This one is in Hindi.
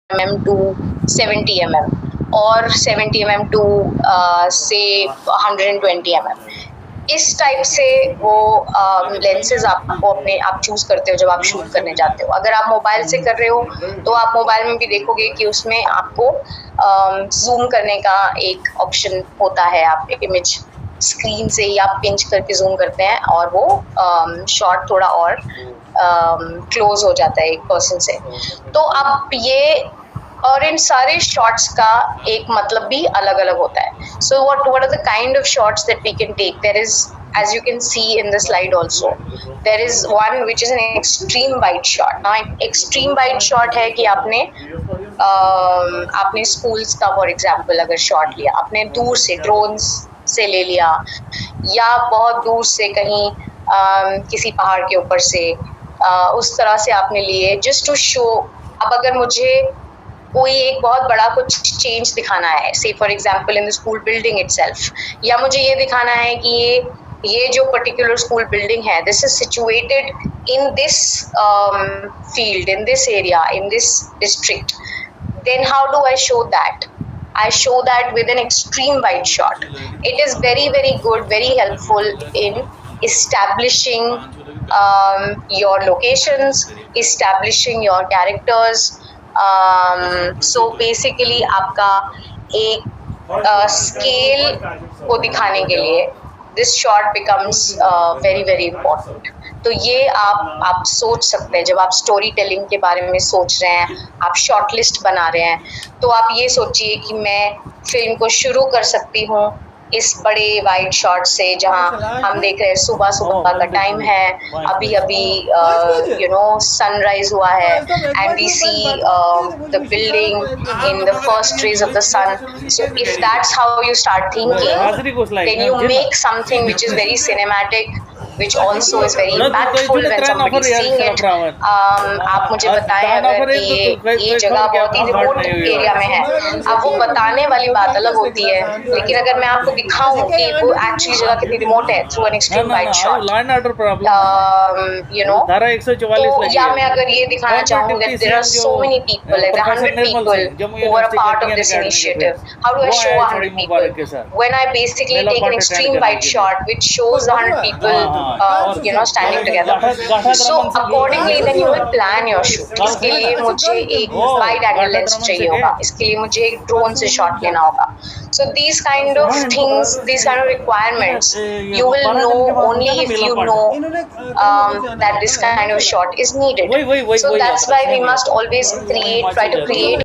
mm to 70 mm और 70 mm to से 120 mm, इस टाइप से वो लेंसेज आपको अपने आप चूज करते हो जब आप शूट करने जाते हो। अगर आप मोबाइल से कर रहे हो तो आप मोबाइल में भी देखोगे कि उसमें आपको जूम करने का एक ऑप्शन होता है। आप इमेज स्क्रीन से ही आप पिंच करके जूम करते हैं और वो शॉट थोड़ा और क्लोज हो जाता है एक पर्सन से। तो अब ये और इन सारे शॉट्स का एक मतलब भी अलग अलग होता है। सो what are the kind of shots that we can take? There is, as you can see in the slide also, there is one which is an extreme wide shot. Now extreme wide shot है कि आपने schools का for example अगर shot लिया, आपने दूर से drones से ले लिया या बहुत दूर से कहीं किसी पहाड़ के ऊपर से उस तरह से आपने लिए just to show। अब अगर मुझे कोई एक बहुत बड़ा कुछ चेंज दिखाना है, से for example in the school building itself, या मुझे ये दिखाना है कि ये जो पर्टिकुलर स्कूल बिल्डिंग है, this is situated in this field, in this area, in this district, then how do I show that? I show that with an extreme wide shot. It is very very good, very helpful in establishing your locations, establishing your characters. So basically आपका एक स्केल को दिखाने के लिए this shot becomes very very important. तो ये आप सोच सकते हैं जब आप स्टोरी टेलिंग के बारे में सोच रहे हैं, आप शॉर्ट लिस्ट बना रहे हैं, तो आप ये सोचिए कि मैं फिल्म को शुरू कर सकती हूँ इस बड़े वाइड शॉट से जहाँ हम देख रहे हैं सुबह सुबह का टाइम है, अभी अभी सनराइज हुआ है, and we see the building in the first rays of the sun. So if that's how you start thinking, then you make something which is very cinematic, which also is very impactful when somebody is seeing it. आप मुझे बताएं अगर ये जगह बहुत ही रिमोट एरिया में है, अब वो बताने वाली बात अलग होती है, लेकिन अगर मैं आपको दिखाऊं कि वो एक्चुअली जगह कितनी रिमोट है through an extreme wide shot, तो या मैं अगर ये दिखाना चाहूँ that there are so many people, like 100 people who are a part of this initiative. How do I show 100 people? When I basically take an extreme wide shot which shows 100 people standing together. So accordingly then you will plan your shoot. इसके लिए मुझे एक wide angle lens चाहिए होगा, इसके लिए मुझे एक drone से shot लेना होगा. So these kind of things, these kind of requirements, you will know only if you know that this kind of shot is needed. So that's why we must always try to create